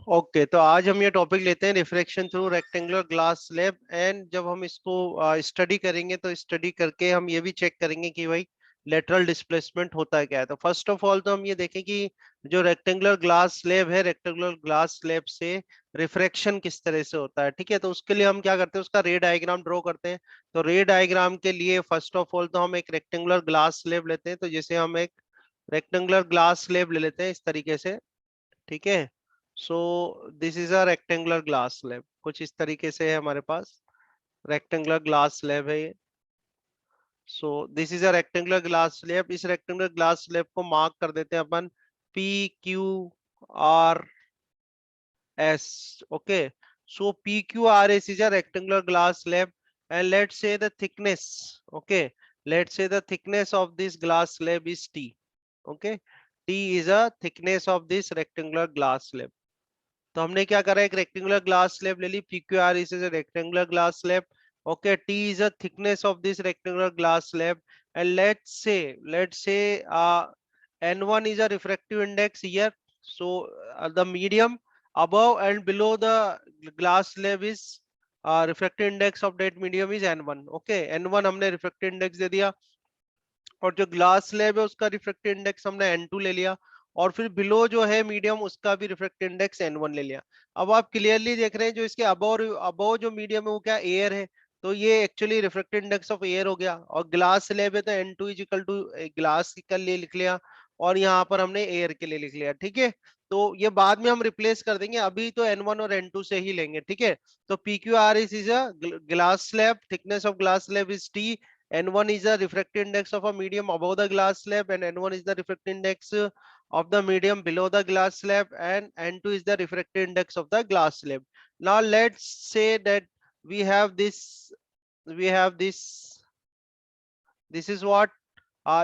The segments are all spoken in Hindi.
ओके तो आज हम ये टॉपिक लेते हैं refraction through rectangular glass slab. And जब हम इसको स्टडी करेंगे तो स्टडी करके हम ये भी चेक करेंगे कि भाई लेटरल डिस्प्लेसमेंट होता है क्या है। तो फर्स्ट ऑफ ऑल तो हम ये देखें कि जो रेक्टेंगुलर ग्लास स्लैब है, रेक्टेंगुलर ग्लास स्लैब से रिफ्रैक्शन किस तरह से होता है। ठीक है, तो उसके लिए हम क्या करते हैं, उसका रे डायग्राम ड्रॉ करते हैं। तो रे डायग्राम के लिए फर्स्ट ऑफ ऑल तो हम एक रेक्टेंगुलर ग्लास स्लैब लेते हैं। तो जैसे हम एक रेक्टेंगुलर ग्लास स्लैब ले लेते हैं इस तरीके से। ठीक है, सो this is a rectangular glass slab, कुछ इस तरीके से है हमारे पास रेक्टेंगुलर ग्लास स्लैब है ये। So this is a rectangular glass slab. इस रेक्टेंगुलर ग्लास स्लैब को मार्क कर देते हैं अपन P Q R S. Okay, so P Q R S is a rectangular glass slab and let's say the thickness, okay, let's say the thickness of this glass slab is T. Okay, T is a thickness of this rectangular glass slab. तो हमने क्या करा, एक रेक्टेंगुलर ग्लास स्लैब ले ली, PQR is a rectangular glass slab. Okay, T is a thickness of this rectangular glass slab, and let's say N1 is a refractive index here. So the medium above and below the glass slab is refractive index of that medium is N1. Okay, N1 हमने refractive index दे दिया, और जो ग्लास स्लैब है उसका रिफ्रैक्टिव इंडेक्स हमने N2 ले लिया, और फिर बिलो जो है मीडियम उसका भी रिफ्रैक्टिव इंडेक्स N1 ले लिया। अब आप क्लियरली देख रहे हैं जो इसके अबव अबव जो मीडियम है वो क्या, एयर है। तो ये actually refractive index of air हो गया, और ग्लास स्लैब है तो N2 is equal to glass के लिए लिख लिया, और यहाँ पर हमने एयर के लिए लिख लिया। ठीक है, तो ये बाद में हम रिप्लेस कर देंगे, अभी तो N1 और N2 से ही लेंगे। ठीक है, तो PQR is a glass slab, thickness of glass slab is T, N1 is the refractive index of a medium above the glass slab, and N1 is the refractive index of the medium below the glass slab, and N2 is the refractive index of the glass slab. Now let's say that we have this, we have this is what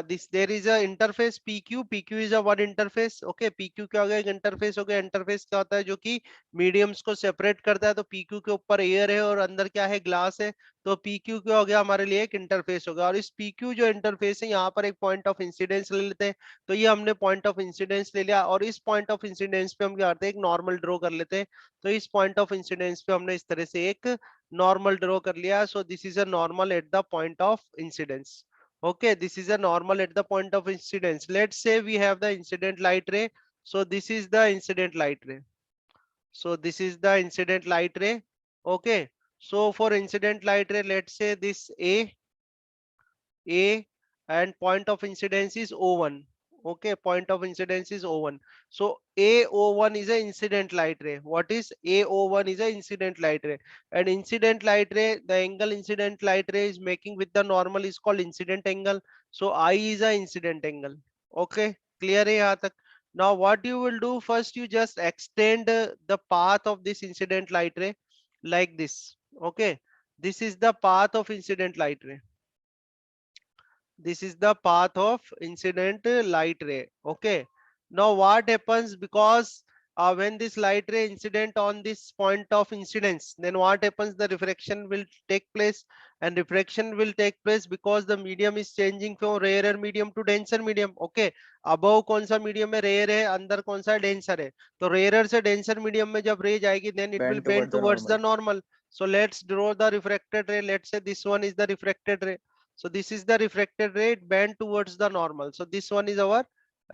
this, there is a interface PQ is a one interface. Okay, PQ क्या हो गया, एक इंटरफेस हो गया। इंटरफेस क्या होता है, जो कि मीडियम्स को सेपरेट करता है। तो PQ के ऊपर एयर है और अंदर क्या है, ग्लास है। तो PQ क्या हो गया, हमारे लिए एक इंटरफेस हो गया। और इस PQ जो इंटरफेस है, यहाँ पर एक पॉइंट ऑफ इंसिडेंस ले लेते हैं। तो ये हमने पॉइंट ऑफ इंसिडेंस ले लिया, और इस पॉइंट ऑफ इंसिडेंस पे हम क्या करते हैं, एक नॉर्मल ड्रॉ कर लेते हैं। तो इस पॉइंट ऑफ इंसिडेंस पे हमने इस तरह से एक नॉर्मल ड्रॉ कर लिया। सो this is a normal at the point of incidence. Okay, this is a normal at the point of incidence. Let's say we have the incident light ray. So this is the incident light ray. So this is the incident light ray. Okay, so for incident light ray, let's say this A, and point of incidence is O1. Okay, point of incidence is O1. So AO1 is a incident light ray. What is AO1 is a incident light ray, and incident light ray, the angle incident light ray is making with the normal is called incident angle. So I is a incident angle. Okay, clear है यहाँ तक? Now what you will do, first you just extend the path of this incident light ray like this. Okay, this is the path of incident light ray. This is the path of incident light ray. Okay, now what happens, because when this light ray incident on this point of incidence, then what happens, the refraction will take place, and refraction will take place because the medium is changing from rarer medium to denser medium. Okay, above कौन सा medium है, rare है, अंदर कौन सा denser है। तो rarer से denser medium में जब ray जाएगी, then it will bend bend towards the towards the normal. normal. So let's draw the refracted ray. Let's say this one is the refracted ray. So this is the refracted ray, bend towards the normal. So this one is our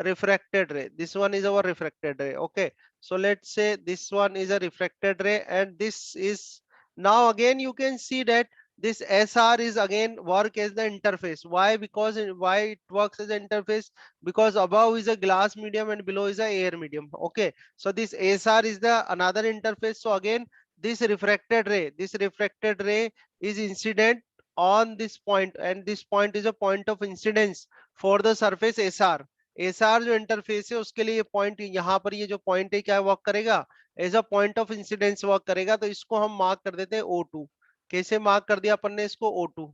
refracted ray. This one is our refracted ray. Okay, so let's say this one is a refracted ray, and this is, now again you can see that this SR is again work as the interface. Why? Because why it works as an interface? Because above is a glass medium and below is a air medium. Okay, so this SR is the another interface. So again, this refracted ray is incident on this point, and this point is a point of incidence for the surface SR. SR जो इंटरफेस है उसके लिए ये पॉइंट, यहाँ पर ये जो पॉइंट है क्या वर्क करेगा, as a point of incidence work करेगा। तो इसको हम मार्क कर देते हैं O2। कैसे मार्क कर दिया अपन ने इसको, O2।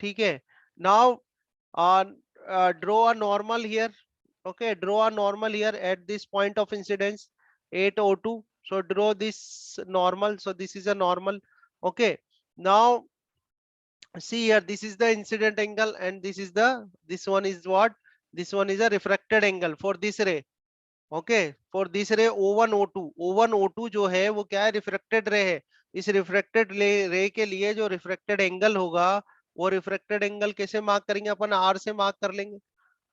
ठीक है, now draw a normal here. Okay, draw a normal here at this point of incidence at O2. So draw this normal. So this is a normal. Okay, now see here, this is the incident angle, and this is the, this one is what, this one is a refracted angle for this ray. Okay for this रे O1 O2 जो है वो क्या है, रिफ्रेक्टेड रे है। इस रिफ्रेक्टेड रे के लिए जो रिफ्रेक्टेड एंगल होगा, वो रिफ्रेक्टेड एंगल कैसे मार्क करेंगे, अपन आर से मार्क कर लेंगे।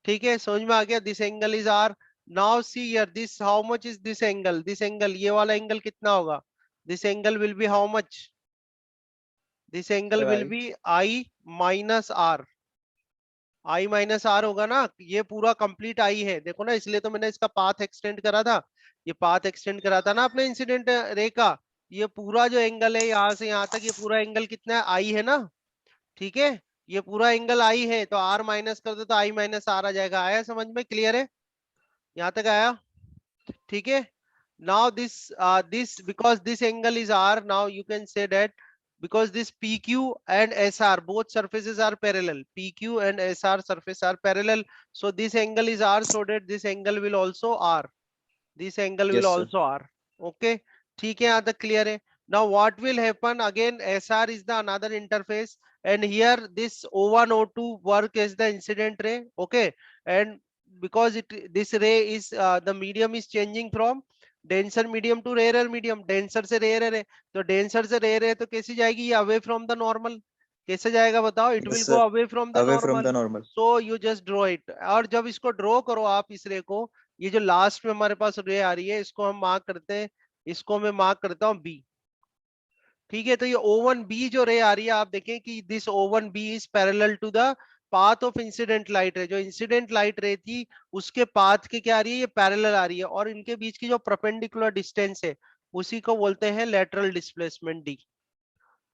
ठीक है, समझ में आ गया। This angle is R. Now see here, this how much is this angle ये वाला एंगल कितना होगा, this angle will be how much, this angle will भाई be I minus R. I minus R होगा ना, ये पूरा कंप्लीट आई है, देखो ना, इसलिए तो मैंने इसका पाथ एक्सटेंड करा था। ये पाथ एक्सटेंड करा था ना अपने इंसिडेंट रे का। ये पूरा जो एंगल है यहाँ से यहाँ तक, ये पूरा एंगल कितना है, आई है ना। ठीक है, ये पूरा एंगल आई है, तो आर माइनस कर दो तो आई माइनस आर आ जाएगा। आया समझ में, क्लियर है, यहाँ तक आया। ठीक है, now this because this angle is r, now you can say that because this pq and sr both surfaces are parallel, pq and sr surface are parallel, so this angle is r, so that this angle will also r, this angle will yes sir. also r। okay, ठीक है, यहाँ तक क्लियर है। now what will happen again, sr is the another interface, and here this o1 o2 work as the incident ray। okay, and because it this ray is the medium is changing from denser medium to rare medium, denser से रेयर है, तो डेंसर से रेयर है तो कैसी जाएगी ये, अवे फ्रॉम द नॉर्मल। कैसे जाएगा बताओ, it will yes go sir. Away from the away from normal. The normal. So you just draw it, और जब इसको ड्रॉ करो आप इस रे को, ये जो लास्ट में हमारे पास रे आ रही है, इसको हम मार्क करते हैं, इसको मैं मार्क करता हूँ बी। ठीक है, तो ये O1B जो रे आ रही है, आप देखें कि this O1B is parallel to the path of incident light ray. जो इंसिडेंट लाइट रे थी उसके पाथ के क्या आ रही है, ये पैरेलल आ रही है, और इनके बीच की जो परपेंडिकुलर डिस्टेंस है उसी को बोलते हैं lateral displacement D.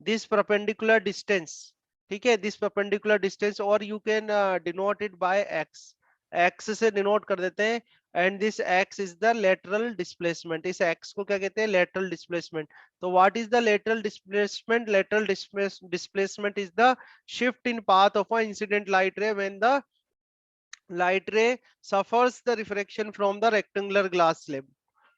This perpendicular distance, ठीक है, दिस परपेंडिकुलर डिस्टेंस, और you can denote it by x, x से डिनोट कर देते हैं। And this x is the lateral displacement, इस एक्स को क्या कहते हैं, लेटरल डिस्प्लेसमेंट। तो what is the lateral displacement, lateral displacement is the shift in path of a incident light रे व्हेन द लाइट रे suffers the refraction from the rectangular glass slab.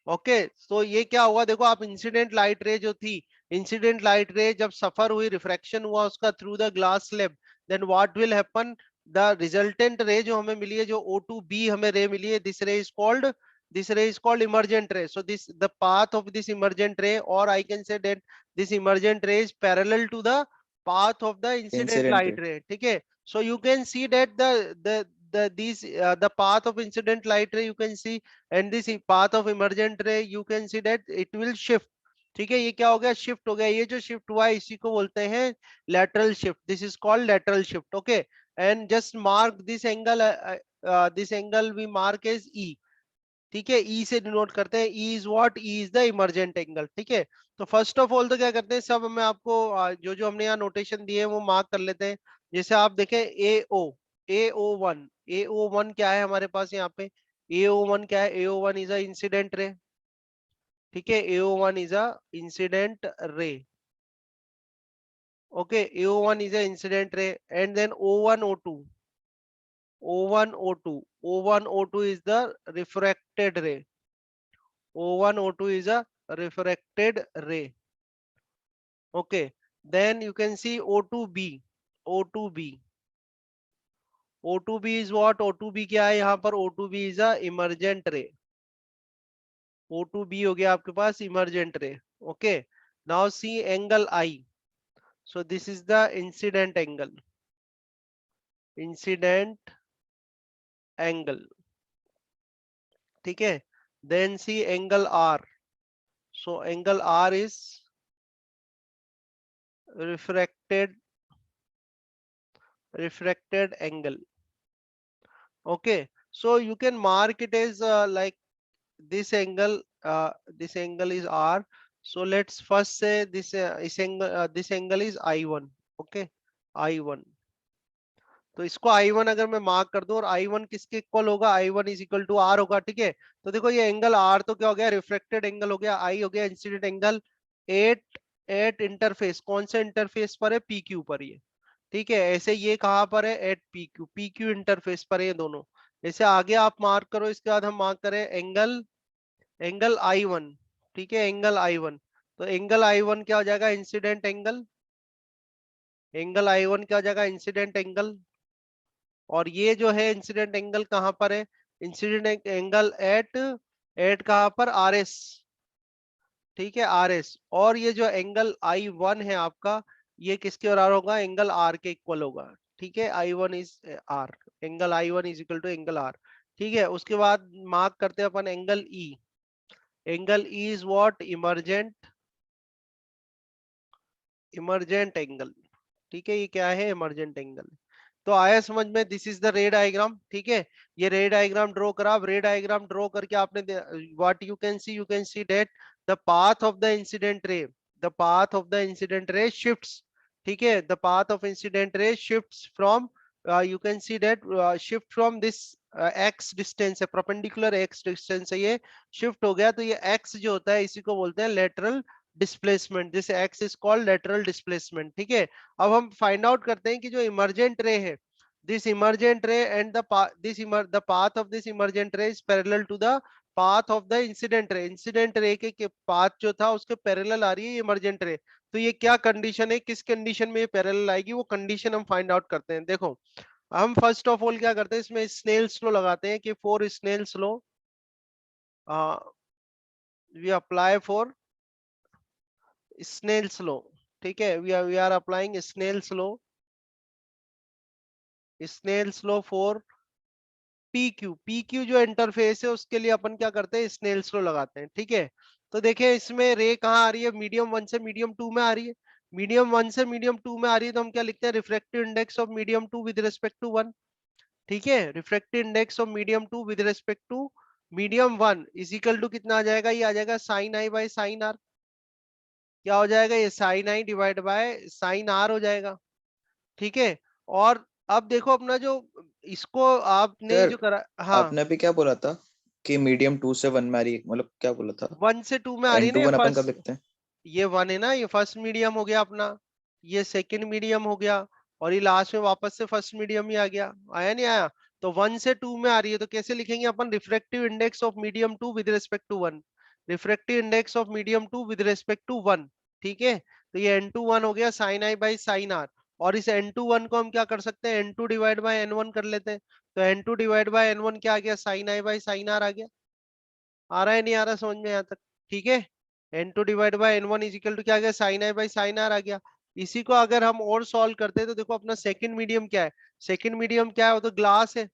Okay, तो ये क्या हुआ, देखो आप, इंसिडेंट लाइट रे जो थी, इंसिडेंट लाइट रे जब सफर हुई, रिफ्रैक्शन हुआ उसका through the glass slab, then what will happen, the resultant ray जो हमें मिली है, जो O2B हमें रे मिली है, दिस रे is called emergent ray. So this the path of this emergent ray, और I can say that this emergent ray is parallel to the path of the incident incident light ray. ray। ठीक है, so you can see that the path of incident light ray you can see, and this path of emergent ray you can see that it will shift। ठीक है, ये क्या हो गया, शिफ्ट हो गया, ये जो शिफ्ट हुआ है इसी को बोलते हैं lateral shift, this is called lateral shift। okay, and just mark this angle we mark as E। ठीक है, ई से डिनोट करते हैं, ई is what, E is the emergent angle. ठीक है, तो फर्स्ट ऑफ ऑल तो क्या करते हैं, सब मैं आपको जो जो हमने यहाँ नोटेशन दिए हैं वो मार्क कर लेते हैं। जैसे आप देखें ए ओ वन, ए ओ वन क्या है हमारे पास यहाँ पे, ए ओ वन क्या है, A O one is a incident ray. ठीक है, A O one is a incident ray. Okay, A O one is a incident ray, and then O1 O2, O1 O2, O1 O2 is the refracted ray, O1 O2 is a refracted ray। Okay, then you can see O2B, O2B, O2B is what, O2B क्या है यहाँ पर, O2B is a emergent ray, O2B हो गया आपके पास emergent ray। Okay, now see angle I, so this is the incident angle, incident angle। ठीक है, then see angle R, so angle R is refracted angle। Okay, so you can mark it as like this angle is R, so let's first say this angle is I1। okay, I1, तो इसको I1 अगर मैं मार्क कर दूं, और I1 किसके इक्वल होगा, I1 is equal to R होगा। ठीक है, तो देखो ये एंगल R तो क्या हो गया, रिफ्लेक्टेड एंगल हो गया, I हो गया incident angle. At at interface, कौन से इंटरफेस पर है, PQ पर ये। ठीक है, ऐसे ये कहाँ पर है, एट PQ, PQ इंटरफेस पर है ये दोनों। जैसे आगे आप मार्क करो, इसके बाद हम मार्क करें एंगल I1। ठीक है, एंगल I1, तो एंगल I1 क्या हो जाएगा, इंसिडेंट एंगल, एंगल I1 क्या हो जाएगा, इंसिडेंट एंगल। और ये जो है इंसिडेंट एंगल कहाँ पर है, इंसिडेंट एंगल एट एट कहाँ पर, आर एस, ठीक है आर एस। और ये जो एंगल आई वन है आपका, ये किसके बराबर होगा, एंगल आर के इक्वल होगा, ठीक है। I one is R, angle I one is equal to angle R, ठीक है। उसके बाद मार्क करते हैं अपन angle E. Angle E is what, emergent, emergent angle, ठीक है। ये क्या है, इमर्जेंट एंगल। तो आया समझ में, दिस इज द रे डायग्राम, ठीक है। ये रे डायग्राम ड्रॉ करा। अब रे डायग्राम ड्रॉ करके आपने what you can see that the path of the incident ray, the path of the incident ray shifts, ठीक है। The path of incident ray shifts from, you can see that shift from this x distance है, परपेंडिकुलर एक्स डिस्टेंस है, ये शिफ्ट हो गया। तो ये एक्स जो होता है इसी को बोलते हैं lateral displacement, this x is called lateral displacement, ठीक है। अब हम फाइंड आउट करते हैं कि जो इमर्जेंट रे है, this emergent ray and the path of this emergent ray is parallel to the path of the incident ray, incident ray के path जो था उसके parallel आ रही है emergent ray। तो ये क्या कंडीशन है, किस कंडीशन में ये पैरेलल आएगी, वो कंडीशन हम फाइंड आउट करते हैं। देखो हम फर्स्ट ऑफ ऑल क्या करते हैं, इसमें स्नेल्स लॉ लगाते हैं कि for Snell's law we apply for Snell's law, ठीक है। We are applying Snell's law for P Q. P Q जो इंटरफेस है उसके लिए अपन क्या करते हैं, स्नेल्स लॉ लगाते हैं, ठीक है। तो देखिए इसमें रे कहाँ आ रही है, मीडियम वन से मीडियम टू में आ रही है। मीडियम वन से मीडियम टू में आ रही है तो हम क्या लिखते हैं, refractive index of medium two with respect to one, ठीक है। Refractive index of medium two with respect to medium one is equal to कितना आ जाएगा, ये आ जाएगा sine I by sine r. क्या हो जाएगा, ये sine I divide by sine r हो जाएगा, ठीक है। और अब देखो अपना जो इसको आपने सर जो करा, हाँ आपने अभी क्या बोला था कि मीडियम 2 से 1 में आ रही है, मतलब क्या बोला था? वन से टू में आ रही एन है ना टू ये वन अपन कब फर्स्ट, लिखते हैं? ये वन है ना, ये फर्स्ट मीडियम हो गया अपना, ये सेकंड मीडियम हो गया, और ये लास्ट में वापस से फर्स्ट मीडियम ही आ गया, आया नहीं आया। तो वन से टू में आ रही है तो कैसे लिखेंगे अपन, refractive index of medium two with respect to one, refractive index of medium two with respect to one, ठीक है। तो ये एन टू वन हो गया sine I by sine R. और इस एन टू वन को हम क्या कर सकते हैं, N two divide by N one कर लेते हैं। तो N two divide by N one क्या आ गया, sine I by sine R आ गया। आ रहा है नहीं आ रहा समझ में यहाँ तक, ठीक है। N two divide by N one is equal to क्या आ गया, sine I by sine R आ गया। इसी को अगर हम और सॉल्व करते हैं तो देखो अपना सेकंड मीडियम क्या है, सेकंड मीडियम क्या है, वो तो ग्लास है,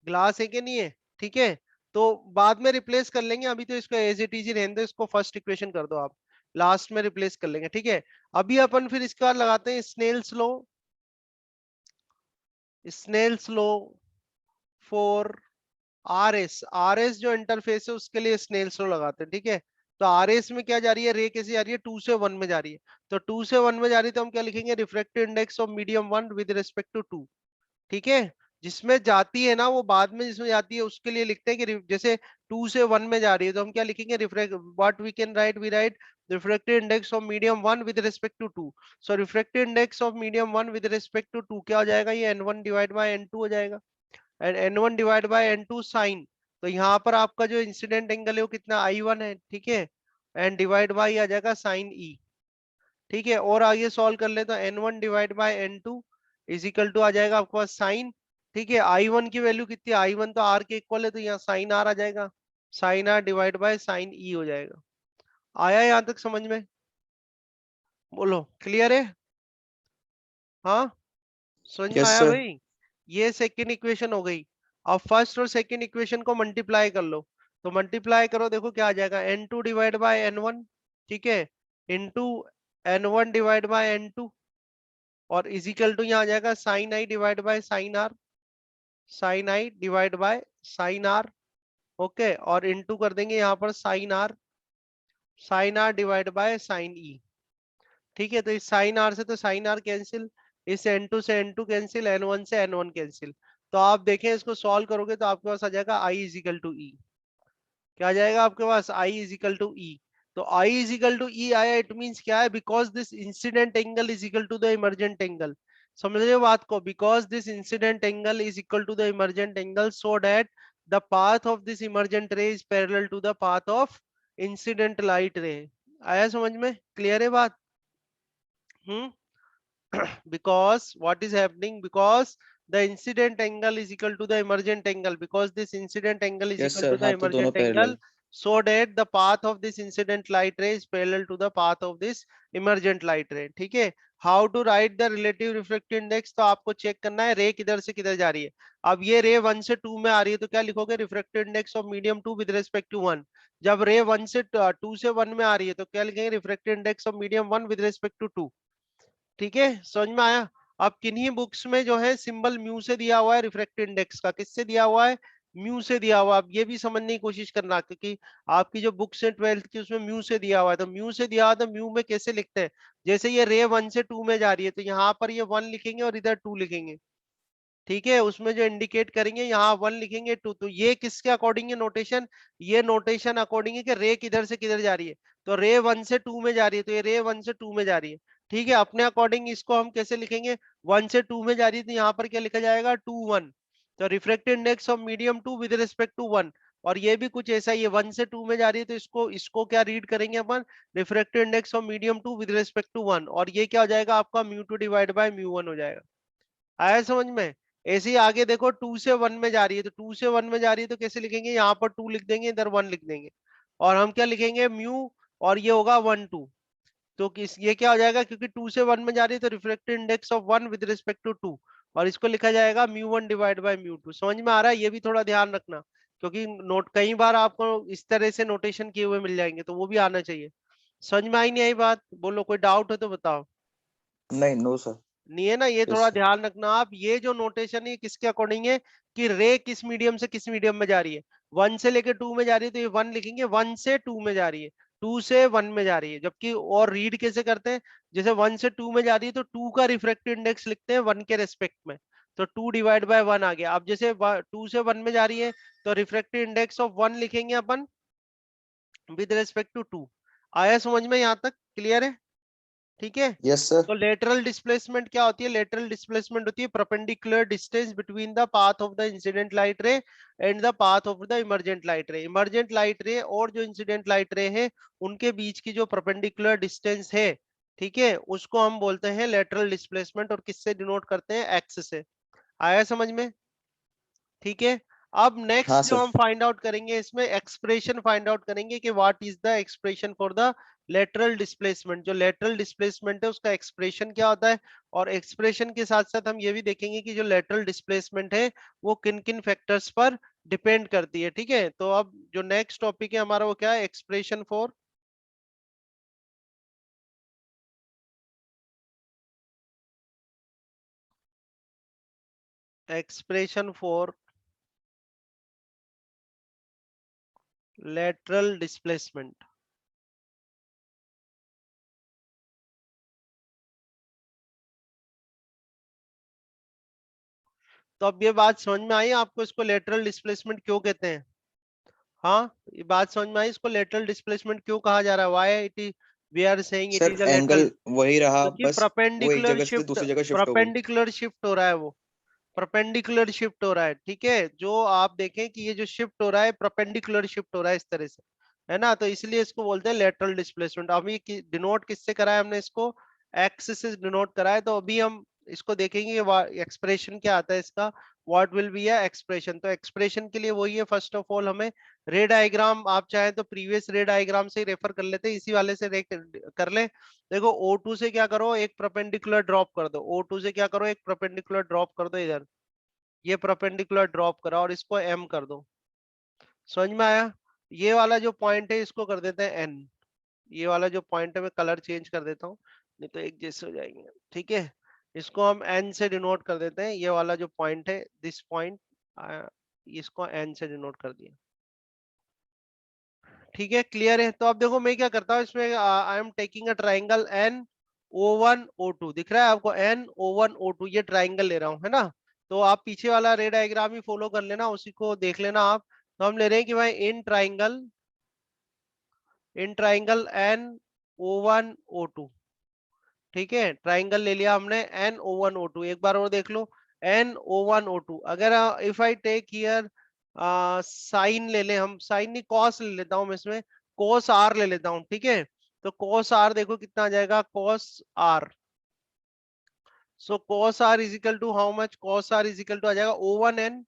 ग्लास है कि नहीं है, ठीक है। तो बाद में रिप्लेस कर लेंगे, अभी तो इसको एज इट इज रहने दो, इसको फर्स्ट इक्वेशन कर दो आप, लास्ट में रिप्लेस कर लेंगे, ठीक है। अभी अपन फिर इसके बाद लगाते हैं Snell's law, Snell's law for R S. R S जो इंटरफेस है उसके लिए स्नेल्स लॉ लगाते हैं, ठीक है। तो आर एस में क्या जा रही है, रे कैसे जा रही है, टू से वन में जा रही है। तो टू से वन में जा रही है तो हम क्या लिखेंगे, refractive index of medium one with respect to two, ठीक है। जिसमें जाती है ना वो बाद में जिसमें जाती है उसके लिए लिखते हैं कि जैसे टू से वन में जा रही है तो हम क्या लिखेंगे, refract what we can write, we write refractive index of medium one with respect to two. So refractive index of medium one with respect to two क्या हो जाएगा, ये n one divide by N two हो जाएगा, and n one divide by N two sine. तो यहाँ पर आपका जो इंसिडेंट एंगल है वो कितना, आई वन है, ठीक है। एंड डिवाइड बाई आ जाएगा साइन ई, ठीक है। और आगे सॉल्व कर ले तो N one divide by N two is equal to आ जाएगा आपके पास साइन, ठीक है। आई वन की वैल्यू कितनी, आई वन तो आर के इक्वल है तो यहाँ साइन आर आ जाएगा, sine R divide by sine E हो जाएगा। आया यहाँ तक समझ में, बोलो क्लियर है, हाँ समझ में यस आया सर। भाई। ये सेकेंड इक्वेशन हो गई। अब फर्स्ट और सेकेंड इक्वेशन को मल्टीप्लाई कर लो, तो मल्टीप्लाई करो देखो क्या आ जाएगा, N two divide by N one, ठीक है, into N one divide by N two, और इजिकल टू यहाँ आ जाएगा sine I divide by sine are, sine I divide by sine R, okay. और इनटू कर देंगे यहाँ पर sine R divide by sine E, ठीक है। तो इस साइन आर से तो साइन आर कैंसिल, इस एन टू से N two cancel, N one से एन वन कैंसिल। तो आप देखें इसको सॉल्व करोगे तो आपके पास आ जाएगा आई इजिकल टू ई, क्या आ जाएगा आपके पास, आई इजिकल टू ई। तो आई इजिकल टू ई आया, इट मींस क्या है, because this incident angle is equal to the emergent angle. समझ रहे हो बात को, because this incident angle is equal to the emergent angle so that the path of this emergent ray is parallel to the path of incident light ray. आया समझ में, क्लियर है बात, हम्म। because what is happening, because the incident angle is equal to the emergent angle, because this incident angle is yes equal to sir, the हाँ तो दोनों emergent angle, parallel. so that the path of this incident light ray is parallel to the path of this emergent light ray. ठीक है, how to write the relative refractive index, तो आपको चेक करना है रे किधर से किधर जा रही है। अब ये रे 1 से 2 में आ रही है तो क्या लिखोगे, refractive index of medium 2 with respect to 1। जब रे 1 से 2 से 1 में आ रही है तो क्या लिखेंगे, refractive index of medium 1 with respect to 2। ठीक है, समझ में आया। अब किन्हीं बुक्स में जो है सिंबल म्यू से दिया हुआ है रिफ्रैक्टिव इंडेक्स का, किससे दिया हुआ है, म्यू से दिया हुआ है। अब ये भी समझने की कोशिश करना, क्योंकि आपकी जो बुक्स है 12th की उसमें म्यू से दिया हुआ है, तो म्यू से दिया हुआ तो म्यू में कैसे लिखते हैं, जैसे ये रे 1 से 2 में जा रही है तो यहाँ पर ये 1 लिखेंगे और इधर 2 लिखेंगे। ठीक है, उसमें जो इंडिकेट करेंगे यहाँ 1 लिखेंगे 2, तो ये किसके अकॉर्डिंग है नोटेशन, ये नोटेशन अकॉर्डिंग है कि रे किधर से किधर जा रही है, तो रे 1 से 2 में जा रही है तो ये रे 1 से 2 में जा रही है। ठीक है, अपने अकॉर्डिंग इसको हम कैसे लिखेंगे, 1 से 2 में जा रही है तो यहाँ पर क्या लिखा जाएगा 2 1, तो refractive index of medium 2 with respect to 1। और ये भी कुछ ऐसा ही है, 1 से 2 में जा रही है तो इसको इसको क्या रीड करेंगे अपन, refractive index of medium 2 with respect to 1, और ये क्या हो जाएगा आपका म्यू 2 डिवाइड बाय म्यू 1 हो जाएगा। आया समझ में। ऐसे ही आगे देखो 2 से 1 में जा रही है तो 2 से 1 में जा रही है तो कैसे लिखेंगे, यहाँ पर 2 लिख देंगे, इधर 1 लिख देंगे, और हम क्या लिखेंगे म्यू, और ये होगा 1 2। तो किस ये क्या हो जाएगा, क्योंकि 2 से 1 में जा रही है तो refractive index of 1 with respect to 2, और इसको लिखा जाएगा म्यू 1 डिवाइड बाय म्यू 2। समझ में आ रहा है, ये भी थोड़ा ध्यान रखना, क्योंकि नोट कई बार आपको इस तरह से नोटेशन किए हुए मिल जाएंगे, तो वो भी आना चाहिए। समझ में आई नहीं आई बात, बोलो कोई डाउट है तो बताओ। नहीं, नो सर। नहीं है ना, ये थोड़ा यस। ध्यान रखना आप, ये जो नोटेशन है किसके अकॉर्डिंग है, कि रे किस मीडियम से किस मीडियम में जा रही है। 1 से लेके 2 में जा रही है तो ये 1 लिखेंगे, 1 से 2 में जा रही है, 2 से 1 में जा रही है। जबकि और रीड कैसे करते हैं, जैसे 1 से 2 में जा रही है तो 2 का रिफ्रैक्टिव इंडेक्स लिखते हैं 1 के रेस्पेक्ट में, तो 2 डिवाइड बाय 1 आ गया। अब जैसे 2 से 1 में जा रही है तो रिफ्रैक्टिव इंडेक्स ऑफ 1 लिखेंगे अपन विद रेस्पेक्ट टू 2। आया समझ में, यहाँ तक क्लियर है। ठीक है, यस सर। तो लेटरल डिस्प्लेसमेंट क्या होती है, लेटरल डिस्प्लेसमेंट होती है perpendicular distance between the path of the incident light रे and the path of the emergent light रे। इमर्जेंट लाइट रे और जो इंसिडेंट लाइट रे है उनके बीच की जो परपेंडिकुलर डिस्टेंस है, ठीक है, उसको हम बोलते हैं लेटरल डिस्प्लेसमेंट, और किससे डिनोट करते हैं, एक्स से। आया समझ में। ठीक है, अब हाँ नेक्स्ट जो सर। हम फाइंड आउट करेंगे इसमें एक्सप्रेशन फाइंड आउट करेंगे कि what is the expression for the lateral displacement. जो लेटरल डिस्प्लेसमेंट है उसका एक्सप्रेशन क्या होता है, और एक्सप्रेशन के साथ साथ हम ये भी देखेंगे कि जो लेटरल डिस्प्लेसमेंट है वो किन किन फैक्टर्स पर डिपेंड करती है। ठीक है, तो अब जो नेक्स्ट टॉपिक है हमारा वो क्या है, expression for expression for lateral displacement. तो अब ये बात समझ में आई आपको, इसको लेटरल डिस्प्लेसमेंट क्यों कहते हैं। हाँ, ये बात समझ में आई, इसको लेटरल डिस्प्लेसमेंट क्यों कहा जा रहा है, why it is we are saying it sir is a angle lateral. वही रहा, क्योंकि बस वो एक परपेंडिकुलर जगह से शिफ्ट, दूसरी जगह शिफ्ट हो गई। परपेंडिकुलर शिफ्ट हो रहा है वो, परपेंडिकुलर शिफ्ट हो रहा है। ठीक है, जो आप देखें कि ये जो शिफ्ट हो रहा है परपेंडिकुलर शिफ्ट हो रहा है इस तरह से, है ना, तो इसलिए इसको बोलते हैं लेटरल डिस्प्लेसमेंट। अभी डिनोट किससे करा है हमने इसको, एक्स से डिनोट करा है। तो अभी हम इसको देखेंगे एक्सप्रेशन क्या आता है इसका, what will be a expression. तो एक्सप्रेशन के लिए वही है, फर्स्ट ऑफ ऑल हमें रे डायग्राम, आप चाहें तो प्रीवियस रे डायग्राम से ही रेफर कर लेते हैं, इसी वाले से कर ले। देखो O2 से क्या करो, एक परपेंडिकुलर ड्रॉप कर दो, O2 से क्या करो, एक परपेंडिकुलर ड्रॉप कर दो इधर, ये परपेंडिकुलर ड्रॉप करा और इसको M कर दो। समझ में आया। ये वाला जो पॉइंट है इसको कर देते हैं N, ये वाला जो पॉइंट है मैं कलर चेंज कर देता हूँ, नहीं तो एक जैसे हो जाएंगे। ठीक है, इसको हम N से डिनोट कर देते हैं, ये वाला जो पॉइंट है दिस पॉइंट, इसको N से डिनोट कर दिया। ठीक है, क्लियर है। तो अब देखो मैं क्या करता हूँ इसमें, I am taking a triangle N O1 O2, दिख रहा है आपको, N O1 O2, ये ट्राइंगल ले रहा हूँ, है ना। तो आप पीछे वाला रे डायग्राम ही फॉलो कर लेना, उसी को देख लेना आप। तो हम ले रहे हैं कि भाई in triangle N O1 O2, ठीक है, ट्राइंगल ले लिया हमने N O1 O2। एक बार और देख लो, N O1 O2। अगर if I take here sine ले ले, हम साइन नहीं कॉस ले लेता हूँ मैं इसमें, कॉस आर ले लेता हूँ। ठीक है, तो कॉस आर देखो कितना आ जाएगा, cos R, so cos R is equal to how much, cos R is equal to आ जाएगा O1N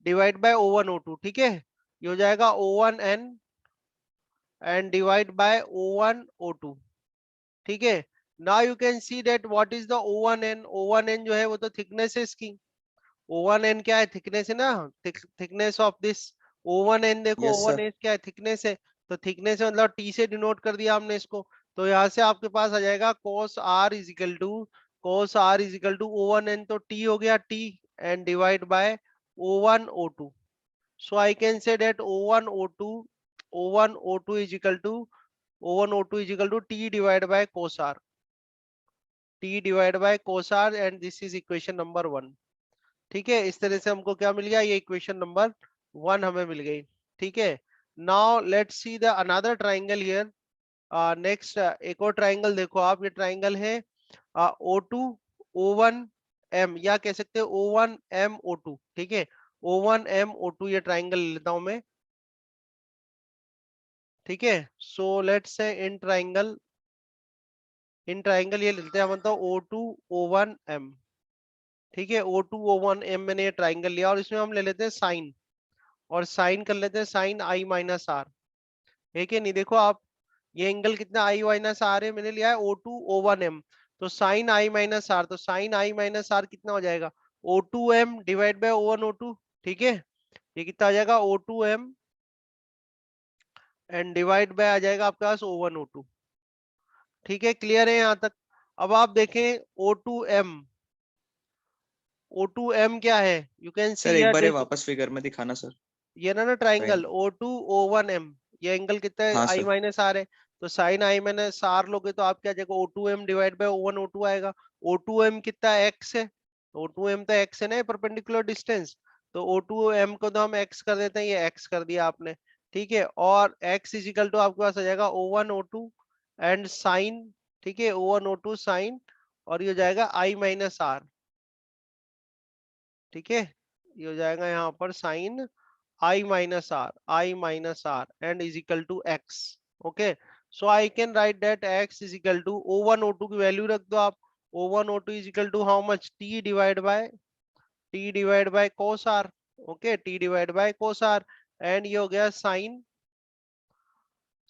divide by O1 O2। ठीक है, ये हो जाएगा O1N and divide by O1 O2, ठीक है। now you can see that what is the O1n, O1n जो है वो तो thickness है इसकी, O1n क्या है, थिकनेस है ना, थिकनेस ऑफ दिस O1n, देखो यस सर। O1n क्या है, थिकनेस है। तो थिकनेस है मतलब T से डिनोट कर दिया हमने इसको। तो यहाँ से आपके पास आ जाएगा cos r is equal to, cos r is equal to O1n, तो T हो गया T, and divide by O1 O2। So I can say that O1 O2, O1 O2 is equal to, O1 O2 is equal to T divide by cos r, T divide by cos r, and this is equation number 1। ठीक है, इस तरह से हमको क्या मिल गया, ये इक्वेशन नंबर 1 हमें मिल गई। ठीक है, now let's see the another triangle here. Next एक और ट्राइंगल देखो आप, ये ट्राइंगल है O2 O1 M, या कह सकते हैं O1 M O2। ठीक है, O1 M O2 ये ट्राइंगल लेता हूं मैं। ठीक है, so let's say in triangle, ये लेते हैं मतलब O2 O1 M। ठीक है, O2 O1 M मैंने ये ट्राइंगल लिया, और इसमें हम ले लेते हैं साइन, और साइन कर लेते हैं साइन आई माइनस आर। है कि नहीं, देखो आप, ये एंगल कितना आई माइनस आर है, मैंने लिया है O2 O1 M। तो साइन आई माइनस आर, तो साइन आई माइनस आर कितना हो जाएगा, O2 M divide by O1 O2। ठीक है, ये कितना आ जाएगा O2 M, and divide by आ जाएगा आपके पास O1 O2। ठीक है, क्लियर है यहाँ तक। अब आप देखें O2 M, O2 M क्या है, यू कैन सी सर एक हियर, बार ये देखो वापस फिगर में दिखाना सर। ये ना triangle triangle. O2 O1 M, ये एंगल कितना है, हाँ आई सर। माइनस आर है। तो साइन आई माइनस आर लोगे तो आप क्या जाएगा, O2 M divide by O1 O2 आएगा। O2 M कितना x है, O2 M तो x है ना, परपेंडिकुलर डिस्टेंस। तो O2 M को तो हम x कर देते हैं, ये x कर दिया आपने। ठीक है, और x इज इक्वल टू आपके पास आ जाएगा O1 O2 एंड साइन। ठीक है, O1 O2 साइन, और ये हो जाएगा आई माइनस आर। ठीक है, ये हो जाएगा यहाँ पर sign I minus R, I minus R, and is equal to x. Okay, so I can write that x is equal to O1 O2 की वैल्यू रख दो आप। O1 O2 is equal to how much, T divide by cos R. Okay, T divide by cos R, and ये हो गया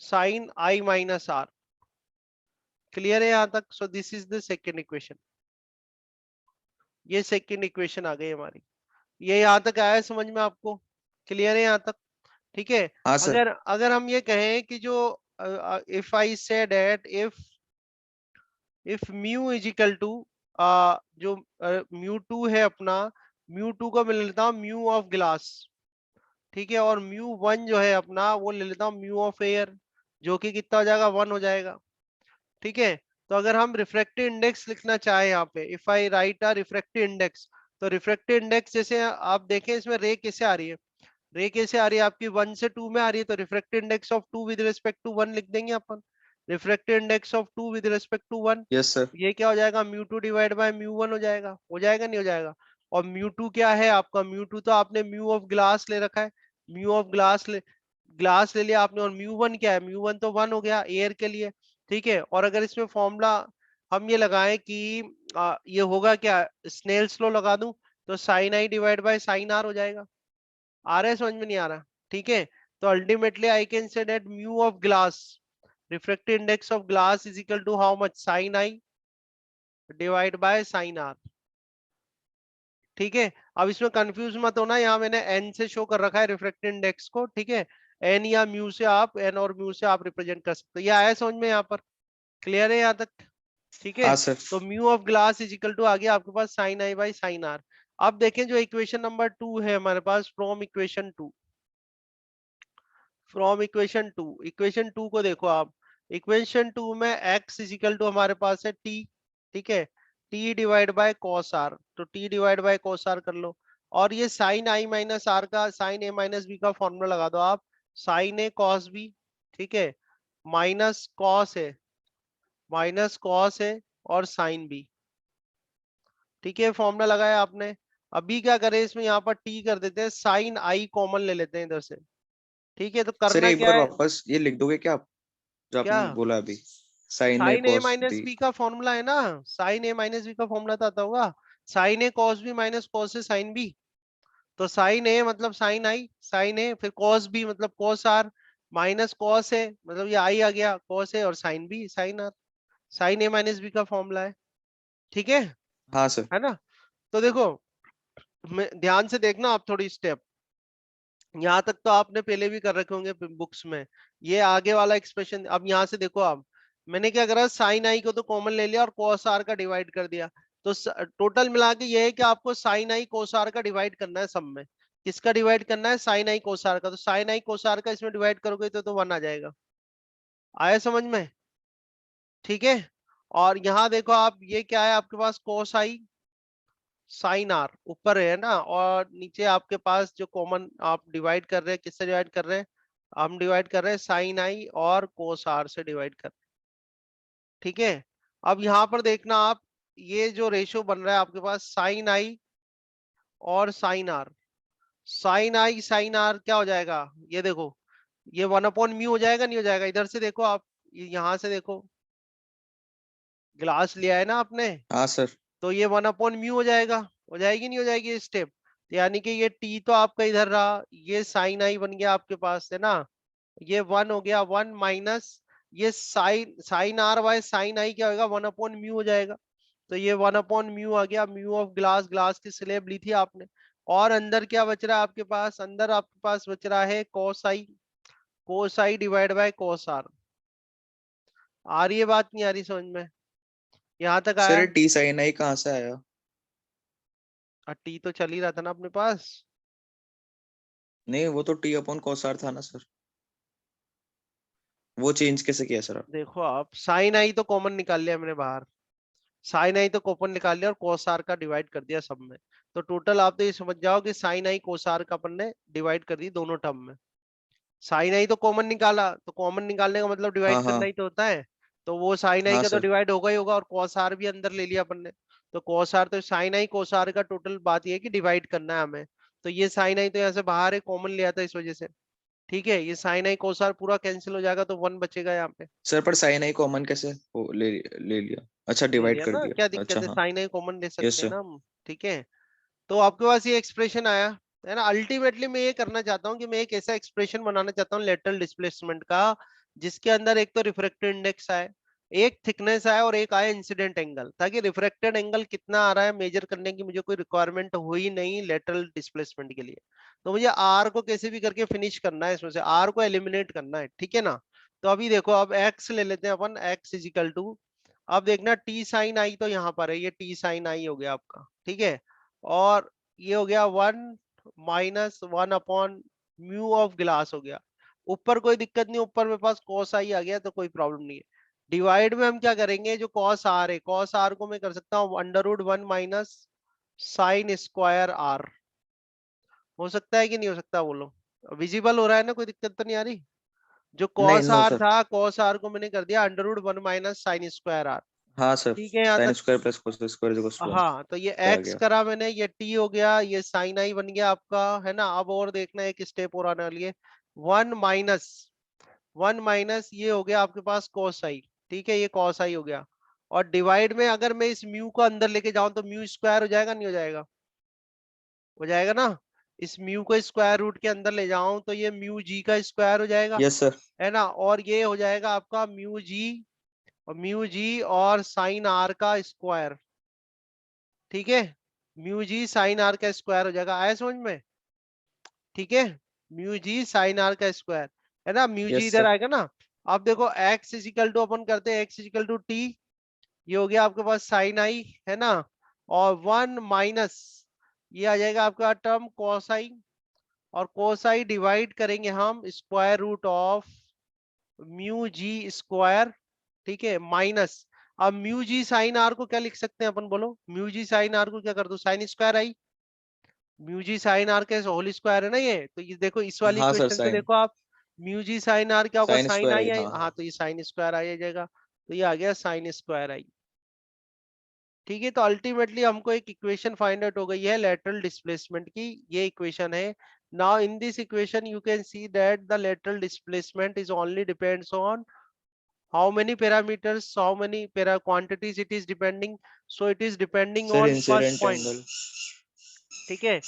sin I minus R। Clear है यहाँ तक? सो this is the second equation, ये सेकेंड इक्वेशन आ गई हमारी। ये यहाँ तक आया है समझ में आपको? क्लियर है यहाँ तक? ठीक है, हाँ सर। अगर अगर हम ये कहें कि जो if I say that if mu is equal to, जो म्यू टू है अपना, म्यू टू को मैं ले लेता हूँ म्यू ऑफ ग्लास। ठीक है, और म्यू वन जो है अपना वो ले लेता हूँ म्यू ऑफ एयर, जो कि कितना हो जाएगा, 1 हो जाएगा। ठीक है, तो अगर हम रिफ्रैक्टिव इंडेक्स लिखना चाहे यहाँ पे, if I right a refractive index, तो रिफ्रैक्टिव इंडेक्स जैसे आप देखें इसमें रे कैसे आ रही है, रे कैसे आ रही है आपकी, 1 से 2 में आ रही है, तो refractive index of 2 with respect to 1 लिख देंगे अपन। Refractive index of 2 with respect to 1, yes sir. ये क्या हो जाएगा, mu two divide by mu one हो जाएगा नहीं हो जाएगा। और म्यू टू क्या है आपका, म्यू टू तो आपने म्यू ऑफ ग्लास ले रखा है, म्यू ऑफ ग्लास ले लिया आपने, और म्यू वन क्या है, म्यू वन तो 1 हो गया एयर के लिए। ठीक है, और अगर इसमें फॉर्मूला हम ये लगाएं कि ये होगा क्या, स्नेल्स लॉ लगा दूं, तो sine I divide by sine r हो जाएगा। आ रहा है समझ में, नहीं आ रहा? ठीक है, तो ultimately I can say that mu of glass, refractive index of glass is equal to how much, sine I divide by sine r. ठीक है, अब इसमें कंफ्यूज मत होना, यहाँ मैंने एन से शो कर रखा है रिफ्रैक्टिव इंडेक्स को। ठीक है, एन या म्यू से आप, एन और म्यू से आप रिप्रेजेंट कर सकते हो। ये आया समझ में यहाँ पर? क्लियर है यहाँ तक? ठीक है, हाँ सर। तो mu of glass is equal to आ गया आपके पास sine I by sine R. अब देखें जो इक्वेशन नंबर 2 है हमारे पास, फ्रॉम इक्वेशन टू को देखो आप। इक्वेशन टू में x इज इक्वल टू हमारे पास है t। ठीक है, t divide by cos r, तो t divide by cos r कर लो। और ये साइन i माइनस आर का, साइन a माइनस बी का फॉर्मूला लगा दो आप, साइन a cos b। ठीक है, माइनस कॉस है और साइन b। ठीक है, फॉर्मूला लगाया आपने। अभी क्या करें, इसमें यहाँ पर t कर देते हैं, साइन i कॉमन ले लेते हैं इधर से। ठीक है, तो सर करना एक क्या बार है, वापस ये लिख दोगे क्या आप, जो क्या, आपने बोला अभी, sine A sine A cos minus B. B का फॉर्मूला है ना, साइन ए माइनस बी का फॉर्मूला तो आता होगा, sine A cos B minus cos A sine B. तो साइन ए मतलब साइन आई, साइन ए, फिर कॉस बी मतलब कॉस आर, माइनस कॉस है, मतलब ये आई आ गया, कॉस है, और sine B, sine are, sine A minus B का फॉर्मूला है। ठीक हाँ सर। है ना? तो देखो, ध्यान से देखना आप थोड़ी स्टेप, यहाँ तक तो आपने पहले भी कर रखे होंगे बुक्स में। ये आगे वाला एक्सप्रेशन, अब यहाँ से देखो आप, मैंने क्या करा, साइन आई को तो कॉमन ले लिया और cos r का डिवाइड कर दिया। तो टोटल मिला के ये है कि आपको साइन आई cos r का डिवाइड करना है सब में। किसका डिवाइड करना है? साइन आई cos r का। तो साइन आई cos r का इसमें डिवाइड करोगे तो 1 आ जाएगा। आया समझ में? ठीक है। और यहाँ देखो आप, ये क्या है आपके पास, cos आई साइन आर ऊपर है ना, और नीचे आपके पास जो कॉमन आप डिवाइड कर रहे हैं, किससे डिवाइड कर रहे हैं? हम डिवाइड कर रहे हैं साइन आई और कोस आर से डिवाइड कर रहे हैं। ठीक है। अब यहाँ पर देखना आप, ये जो रेशियो बन रहा है आपके पास, साइन आई और sine are, sine i sine r क्या हो जाएगा? ये देखो, ये 1/म्यू हो जाएगा, नहीं हो जाएगा? इधर से देखो आप, यहाँ से देखो, ग्लास लिया है ना आपने, हाँ सर। तो ये 1/म्यू हो जाएगा, हो जाएगी नहीं हो जाएगी ये स्टेप? यानी कि ये टी तो आपका इधर रहा, ये साइन आई बन गया आपके पास, है ना? ये 1 हो गया, 1 माइनस ये sine sine R by sine I क्या होगा? 1/म्यू हो जाएगा। तो ये 1/म्यू आ गया, म्यू ऑफ ग्लास, ग्लास की स्लेब ली थी आपने। और अंदर क्या बच रहा है आपके पास? अंदर आपके पास बच रहा है cos I divide by cos R. आ रही है बात, नहीं आ रही समझ में? यहाँ तक सर ये आया? टी साइन आई कहाँ से आया? टी तो चल ही रहा था ना अपने पास। नहीं, वो तो टी अपॉन कोसार था ना सर, वो चेंज कैसे किया सर आप? देखो आप, साइन आई तो कॉमन निकाल लिया मैंने बाहर, साइन आई तो कॉमन निकाल लिया और कोस आर का डिवाइड कर दिया सब में। तो टोटल आप तो ये समझ जाओ कि साइन आई कोस आर का अपन ने डिवाइड कर दी दोनों टर्म में। साइन आई तो कॉमन निकाला, तो कॉमन निकालने का मतलब डिवाइड हाँ करना हाँ। ही तो होता है। तो वो साइन आई हाँ का तो सर। डिवाइड होगा ही होगा, और कोस आर भी अंदर ले लिया अपन ने। तो कोस आर, तो साइन आई कोस आर का टोटल बात ये है कि डिवाइड करना है हमें। तो ये साइन आई तो यहाँ से बाहर है, कॉमन लिया था इस वजह से। ठीक है, ये साइन आई कोस आर पूरा कैंसिल हो जाएगा, तो 1 बचेगा यहाँ पे। सर पर साइन आई कॉमन कैसे वो ले लिया? अच्छा, ले डिवाइड लिया कर ना, क्या दिया, अच्छा दिक्कत है? हाँ। साइन आई कॉमन ले यस सकते हैं सर। ना हम। ठीक है। तो आपके पास ये एक्सप्रेशन आया, है ना? अल्टीमेटली मैं ये करना चाहता हूँ कि मैं एक ऐसा एक्सप्रेशन बनाना चाहता हूँ लेटरल डिस्प्लेसमेंट का, जिसके अंदर एक तो रिफ्रैक्टेड इंडेक्स आए, एक थिकनेस आए, और एक आए इंसिडेंट एंगल, ताकि रिफ्रैक्टेड एंगल कितना आ रहा है मेजर करने की मुझे कोई रिक्वायरमेंट हुई नहीं लेटरल डिस्प्लेसमेंट के लिए। तो मुझे आर को कैसे भी करके फिनिश करना है, इसमें से आर को एलिमिनेट करना है। ठीक है ना? तो अभी देखो, अब एक्स ले लेते हैं अपन, एक्स इज इक्वल टू, अब देखना टी साइन आई तो यहाँ पर है, ये टी साइन आई हो गया आपका। ठीक है। और ये हो गया 1 - 1/म्यू ऑफ ग्लास हो गया। ऊपर कोई दिक्कत नहीं, ऊपर मेरे पास कॉस आई आ गया तो कोई प्रॉब्लम नहीं है। डिवाइड में हम क्या करेंगे, जो कॉस आर है, कॉस आर को मैं कर सकता हूँ √1 माइनस साइन स्क्वायर आर। हो सकता है कि नहीं हो सकता, बोलो? विजिबल हो रहा है ना? कोई दिक्कत तो नहीं आ रही? जो नहीं, कॉस नो आर सर। था, कॉस आर को मैंने कर दिया √1 माइनस साइन स्क्वायर आर। हाँ सर, ठीक है यहाँ साइन तक? Square plus cos square equals to 1 हाँ, तो ये आ एक्स गया। करा मैंने, ये टी हो गया, ये साइन आई बन गया आपका, है ना? अब और देखना, एक स्टेप और आने वाली है। 1 - 1 - ये हो गया आपके पास कॉस आई। ठीक है, ये कॉस आई हो गया। और डिवाइड में अगर मैं इस म्यू को अंदर लेके जाऊं तो म्यू स्क्वायर हो जाएगा, नहीं हो जाएगा? हो जाएगा ना? इस म्यू को स्क्वायर रूट के अंदर ले जाऊं तो ये म्यू जी का स्क्वायर हो जाएगा, यस सर। है ना? और ये हो जाएगा आपका म्यू जी और साइन आर का स्क्वायर। ठीक है, म्यू जी साइन आर का स्क्वायर हो जाएगा। आया समझ में? ठीक है, म्यू जी साइन आर का स्क्वायर, है ना? म्यू जी यस इधर सर। आएगा ना। अब देखो, एक्स इज इक्वल टू अपन करते हैं, x is equal to T, ये हो गया आपके पास साइन आई, है ना? और 1 माइनस ये आ जाएगा आपका टर्म कॉस आई, और cos आई डिवाइड करेंगे हम square root of mu g square. ठीक है, माइनस, अब म्यू जी साइन आर को क्या लिख सकते हैं अपन, बोलो? म्यू जी साइन आर को क्या कर दो, sine square i, mu g sine r का होल स्क्वायर है ना ये। तो ये देखो, इस वाली हाँ सर, इक्वेशन से साइन देखो आप, म्यू जी साइन आर क्या होगा, साइन साइन स्क्वायर आई आई, आई, हाँ हाँ, हाँ। तो ये साइन स्क्वायर आई आ जाएगा, तो ये आ गया साइन स्क्वायर आई। ठीक है, तो अल्टीमेटली हमको एक इक्वेशन फाइंड आउट हो गई है लेटरल डिस्प्लेसमेंट की, ये इक्वेशन है। Now in this equation you can see that the lateral displacement is only depends on how many parameters, how many quantities it is depending. So it is depending sir on first incident point. Angle. ठीक है,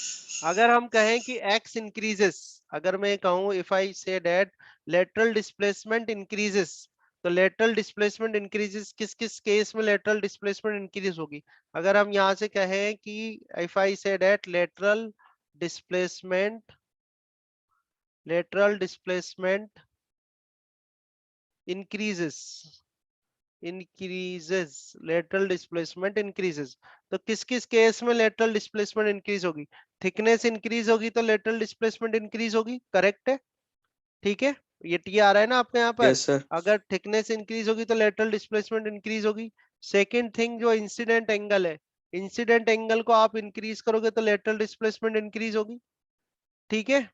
अगर हम कहें कि x increases, अगर मैं कहूं, if I say that lateral displacement increases. तो लेटरल डिस्प्लेसमेंट इंक्रीजेस किस किस केस में लेटरल डिस्प्लेसमेंट इंक्रीज होगी? अगर हम यहाँ से कहें कि if I say that lateral displacement increases lateral displacement increases, तो किस किस केस में लेटरल डिस्प्लेसमेंट इंक्रीज होगी? थिकनेस इंक्रीज होगी तो लेटरल डिस्प्लेसमेंट इंक्रीज होगी, करेक्ट है? ठीक है, ये टी आ रहा है ना आपके यहाँ पर। Yes sir. अगर थिकनेस इंक्रीज होगी तो लेटरल डिस्प्लेसमेंट इंक्रीज होगी। सेकेंड थिंग जो इंसिडेंट एंगल है, इंसिडेंट एंगल को आप इंक्रीज करोगे तो लेटरल डिस्प्लेसमेंट इंक्रीज होगी। ठीक है,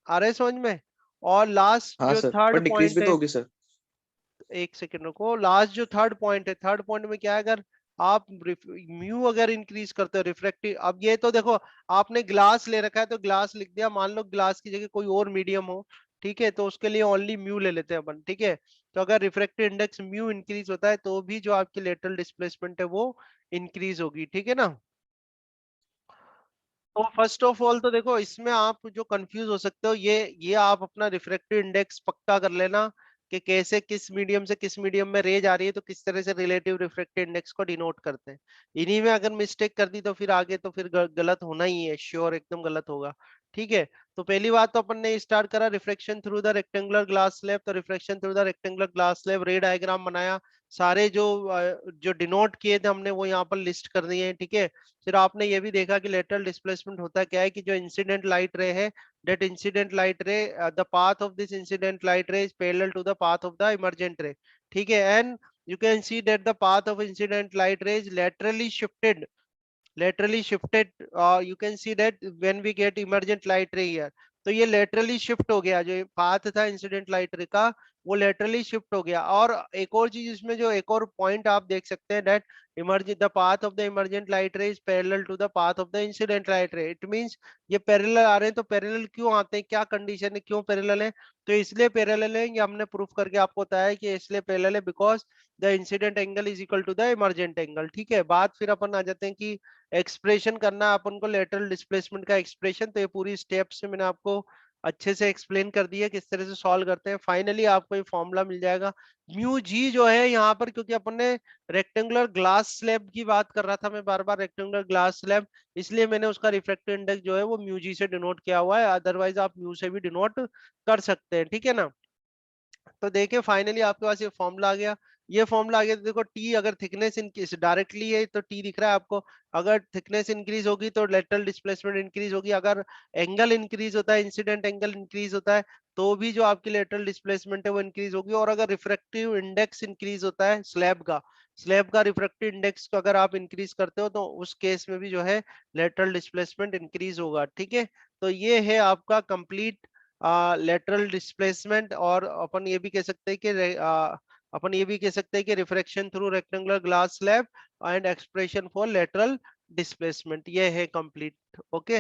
आ रहा है समझ में? और लास्ट हाँ जो सर, पर थर्ड डिक्रीज भी पॉइंट तो है, होगी सर। एक सेकेंड रुको, लास्ट जो थर्ड पॉइंट है, थर्ड पॉइंट में क्या है, अगर आप म्यू अगर इंक्रीज करते हो रिफ्रैक्टिव, अब ये तो देखो आपने ग्लास ले रखा है तो ग्लास लिख दिया, मान लो ग्लास की जगह कोई और मीडियम हो, ठीक है, तो उसके लिए ओनली म्यू ले लेते हैं अपन, ठीक है। तो अगर रिफ्रैक्टिव इंडेक्स म्यू इंक्रीज होता है तो भी जो आपकी लेटरल डिस्प्लेसमेंट है वो इंक्रीज होगी, ठीक है ना। तो फर्स्ट ऑफ ऑल तो देखो इसमें आप जो कंफ्यूज हो सकते हो, ये आप अपना रिफ्रैक्टिव इंडेक्स पक्का कर लेना कि कैसे किस मीडियम से किस मीडियम में रे जा रही है तो किस तरह से रिलेटिव रिफ्रैक्टिव इंडेक्स को डिनोट करते हैं। इन्हीं में अगर मिस्टेक कर दी तो फिर आगे तो फिर गलत होना ही है, श्योर एकदम गलत होगा। ठीक है, तो पहली बात तो अपन ने स्टार्ट करा reflection through the rectangular glass slab, तो reflection through the rectangular glass slab ray diagram बनाया, सारे जो डिनोट किए थे हमने वो यहाँ पर लिस्ट कर दिए हैं, ठीक है। फिर आपने ये भी देखा कि लेटरल डिस्प्लेसमेंट होता क्या है, कि जो इंसिडेंट लाइट रे है, that incident light ray, the path of this incident light ray is parallel to the path of the emergent ray, ठीक है। And you can see that the path of incident light ray is laterally shifted. You can see that when we get emergent light ray here, तो ये laterally shift हो गया, जो पाथ था इंसिडेंट लाइट रे का वो laterally shift हो गया। और एक और चीज इसमें, जो एक और पॉइंट आप देख सकते हैं, that emergent the path of the emergent light ray is parallel to the path of the incident light ray, it means ये पैरेलल आ रहे हैं। तो पैरेलल क्यों आते हैं, क्या कंडीशन है, क्यों पैरेलल है? तो इसलिए पैरेलल है, ये हमने प्रूफ करके आपको बताया है कि इसलिए पैरेलल है because the incident angle is equal to the emergent angle. ठीक है, बात फिर अपन आ जाते हैं कि एक्सप्रेशन करना है अपन को लेटरल डिस्प्लेसमेंट का एक्सप्रेशन, तो ये पूरी स्टेप्स से मैंने आपको अच्छे से एक्सप्लेन कर दिया किस तरह से सॉल्व करते हैं। फाइनली आपको ये फॉर्मूला मिल जाएगा म्यू जी जो है यहाँ पर, क्योंकि अपन ने रेक्टेंगुलर ग्लास स्लैब की बात कर रहा था मैं बार बार, रेक्टेंगुलर ग्लास स्लैब, इसलिए मैंने उसका रिफ्रैक्टिव इंडेक्स जो है वो म्यू जी से डिनोट किया हुआ है, अदरवाइज आप म्यू से भी डिनोट कर सकते हैं, ठीक है ना। तो देखिए फाइनली आपके पास ये फॉर्मूला आ गया, ये फॉर्मूला आ गया। तो देखो टी अगर थिकनेस इंक्रीज डायरेक्टली है तो टी दिख रहा है आपको, अगर थिकनेस इंक्रीज होगी तो लेटरल डिस्प्लेसमेंट इंक्रीज होगी, अगर एंगल इंक्रीज होता है, इंसिडेंट एंगल इंक्रीज होता है, तो भी जो आपकी लेटरल डिस्प्लेसमेंट है वो इंक्रीज होगी। और अगर रिफ्रैक्टिव इंडेक्स इंक्रीज होता है स्लैब का रिफ्रैक्टिव इंडेक्स को अगर आप इंक्रीज करते हो तो उस केस में भी जो है लेटरल डिस्प्लेसमेंट इंक्रीज होगा, ठीक है। तो ये है आपका कंप्लीट लेटरल डिस्प्लेसमेंट। और अपन ये भी कह सकते हैं कि refraction through rectangular glass slab and expression for lateral displacement, ये है कंप्लीट। ओके।